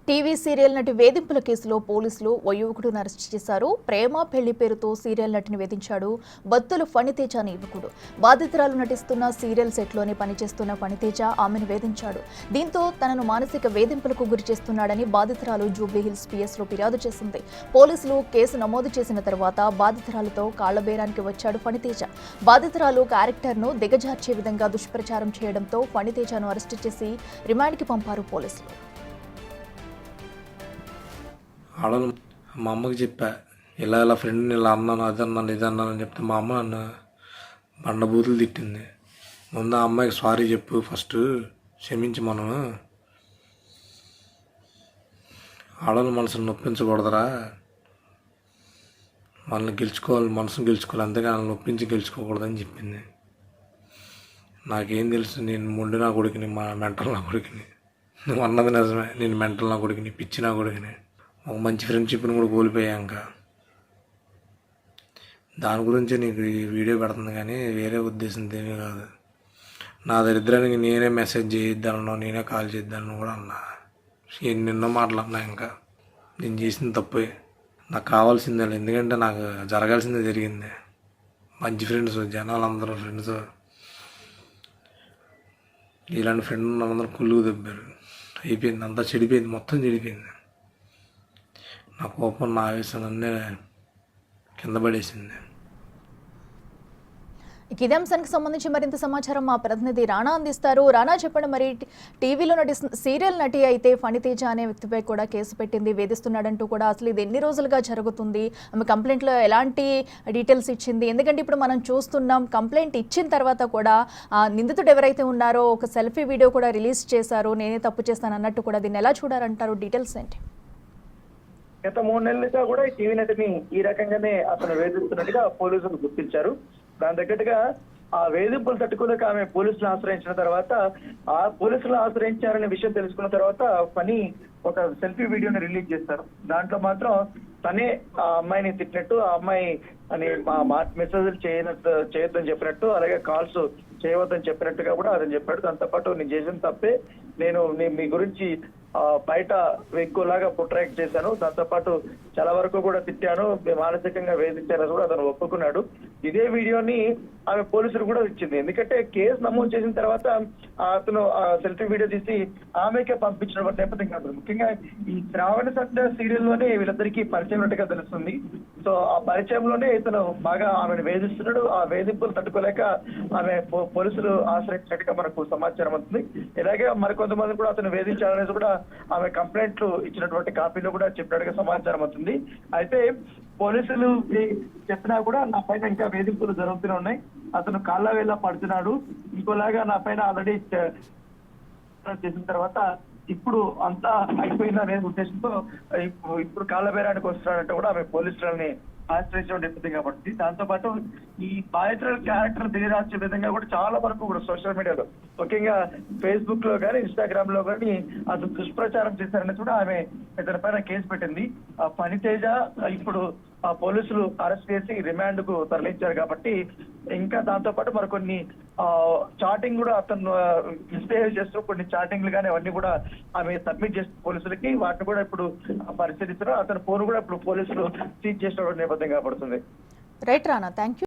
TV serial నటి వేధింపుల కేసులో పోలీసులు ఓ యువకుడిని అరెస్ట్ చేశారు. ప్రేమ పెళ్లి పేరుతో సీరియల్ నటిని వేధించాడు బత్తుల ఫణితేజ అనే యువకుడు. బాధితురాలు నటిస్తున్న సీరియల్ సెట్లోనే పనిచేస్తున్న ఫణితేజ ఆమెను వేధించాడు. దీంతో తనను మానసిక వేధింపులకు గురి చేస్తున్నాడని బాధితురాలు జూబ్లీహిల్స్ పిఎస్లో ఫిర్యాదు చేసింది. పోలీసులు కేసు నమోదు చేసిన తర్వాత బాధితురాలతో కాళ్లబేరానికి వచ్చాడు ఫణితేజ. బాధితురాలు క్యారెక్టర్ను దిగజార్చే విధంగా దుష్ప్రచారం చేయడంతో ఫణితేజను అరెస్టు చేసి రిమాండ్కి పంపారు పోలీసులు. ఆడలు మా అమ్మకి చెప్పా, ఇలా ఫ్రెండ్ని ఇలా అన్నాను, అది అన్నాను, ఇది అన్నాను అని చెప్తే మా అమ్మ నన్ను బండబూతులు తిట్టింది. ముందు ఆ అమ్మాయికి సారీ చెప్పు, ఫస్ట్ క్షమించి మనం ఆడల మనసును నొప్పించకూడదురా, వాళ్ళని గెలుచుకోవాలి, మనసును గెలుచుకోవాలి, అంతేగాని వాళ్ళని నొప్పించి గెలుచుకోకూడదని చెప్పింది. నాకేం తెలుసు, నేను మొండి నా కొడుకుని, మా మెంటల్ నా కొడుకుని, నువ్వు అన్నది నిజమే, నేను మెంటల్ నా కొడుకుని, పిచ్చి నా కొడుకుని, ఒక మంచి ఫ్రెండ్షిప్ని కూడా కోల్పోయాక దాని గురించి నీకు ఈ వీడియో పెడుతుంది, కానీ వేరే ఉద్దేశంతో ఏమీ కాదు. నా దరిద్రానికి నేనే మెసేజ్ చేయిద్దాను, నేనే కాల్ చేద్దాను కూడా అన్నా. ఎన్నెన్నో మాట్లాడినా. ఇంకా నేను చేసిన తప్పే, నాకు కావాల్సిందే, ఎందుకంటే నాకు జరగాల్సిందే జరిగింది. మంచి ఫ్రెండ్స్, జనాలు అందరూ ఫ్రెండ్స్, ఇలాంటి ఫ్రెండ్ ఉన్నందరూ కుళ్ళు దెబ్బారు. అయిపోయింది, అంతా చెడిపోయింది, మొత్తం చెడిపోయింది. నా కోపం, నా ఆవేశాలన్నీ కింద పడేసింది. ఇదే అంశానికి సంబంధించి మరింత సమాచారం మా ప్రతినిధి రాణా అందిస్తారు. రాణా, చెప్పండి, మరి టీవీలో నటిస్తున్న సీరియల్ నటి అయితే ఫణితేజ అనే వ్యక్తిపై కూడా కేసు పెట్టింది, వేధిస్తున్నాడంటూ కూడా. అసలు ఇది ఎన్ని రోజులుగా జరుగుతుంది? ఆమె కంప్లైంట్లో ఎలాంటి డీటెయిల్స్ ఇచ్చింది? ఎందుకంటే ఇప్పుడు మనం చూస్తున్నాం, కంప్లైంట్ ఇచ్చిన తర్వాత కూడా నిందితుడు ఎవరైతే ఉన్నారో ఒక సెల్ఫీ వీడియో కూడా రిలీజ్ చేశారు, నేనే తప్పు చేస్తాను అన్నట్టు కూడా. దీన్ని ఎలా చూడాలంటారు? డీటెయిల్స్ ఏంటి? గత 3 నెలలుగా కూడా ఈ టీవీ నటిని ఈ రకంగానే అతను వేధిస్తున్నట్టుగా పోలీసులు గుర్తించారు. దాని తగ్గట్టుగా ఆ వేధింపులు తట్టుకోలేక ఆమె పోలీసులు ఆశ్రయించిన తర్వాత, ఆ పోలీసులు ఆశ్రయించారనే విషయం తెలుసుకున్న తర్వాత పని ఒక సెల్ఫీ వీడియోని రిలీజ్ చేస్తారు. దాంట్లో మాత్రం తనే ఆ అమ్మాయిని తిట్టినట్టు, ఆ అమ్మాయి అని మెసేజ్లు చేయొద్దని చెప్పినట్టు, అలాగే కాల్స్ చేయవద్దని చెప్పినట్టుగా కూడా అతను చెప్పాడు. దాంతోపాటు నేను చేసిన తప్పే, నేను మీ గురించి బయట ఎక్కువలాగా ప్రొట్రాక్ట్ చేశాను, దాంతోపాటు చాలా వరకు కూడా తిట్టాను, మానసికంగా వేధించారని కూడా అతను ఒప్పుకున్నాడు. ఇదే వీడియోని ఆమె పోలీసులు కూడా ఇచ్చింది. ఎందుకంటే కేసు నమోదు చేసిన తర్వాత అతను సెల్ఫీ వీడియో తీసి ఆమెకే పంపించిన నేపథ్యం కాదు. ముఖ్యంగా ఈ శ్రావణ సత్య సీరియల్లోనే వీళ్ళందరికీ పరిచయం ఉన్నట్టుగా తెలుస్తుంది. సో ఆ పరిచయంలోనే ఇతను బాగా ఆమెను వేధిస్తున్నాడు. ఆ వేధింపులు తట్టుకోలేక ఆమె పోలీసులు ఆశ్రయించినట్టుగా మనకు సమాచారం అవుతుంది. ఇలాగే మరికొంతమంది కూడా అతను వేధించాలనేది కూడా ఆమె కంప్లైంట్లు ఇచ్చినటువంటి కాపీలో కూడా చెప్పినట్టుగా సమాచారం అవుతుంది. అయితే పోలీసులు చెప్పినా కూడా నా పైన ఇంకా వేధింపులు జరుగుతూనే ఉన్నాయి, అతను కాళ్ళ వేళ పడుతున్నాడు, ఇంకోలాగా నా పైన ఆల్రెడీ చేసిన తర్వాత ఇప్పుడు అంతా అయిపోయిందనే ఉద్దేశంతో ఇప్పుడు కాళ్ళ బేరానికి వస్తున్నాడంటే కూడా ఆమె పోలీసులని ఆశ్రయించడం నేపథ్యం కాబట్టి, దాంతో పాటు ఈ బాధితుల క్యారెక్టర్ దిగజార్చే విధంగా కూడా చాలా వరకు కూడా సోషల్ మీడియాలో, ముఖ్యంగా ఫేస్బుక్ లో కానీ ఇన్స్టాగ్రామ్ లో కానీ అతను దుష్ప్రచారం చేశారని కూడా ఆమె ఇతని పైన కేసు పెట్టింది. ఆ ఫణితేజ ఇప్పుడు ఆ పోలీసులు అరెస్ట్ చేసి రిమాండ్ కు తరలించారు కాబట్టి, ఇంకా దాంతో పాటు మరికొన్ని చాటింగ్ కూడా అతను మిస్బిహేవ్ చేస్తూ కొన్ని చాటింగ్లు కానీ అవన్నీ కూడా ఆమె సబ్మిట్ చేస్తూ పోలీసులకి, వాటిని కూడా ఇప్పుడు పరిశీలిస్తున్నారు. అతని ఫోన్ కూడా ఇప్పుడు పోలీసులు సీజ్ చేసిన నేపథ్యం కాబడుతుంది. Right Rana, thank you.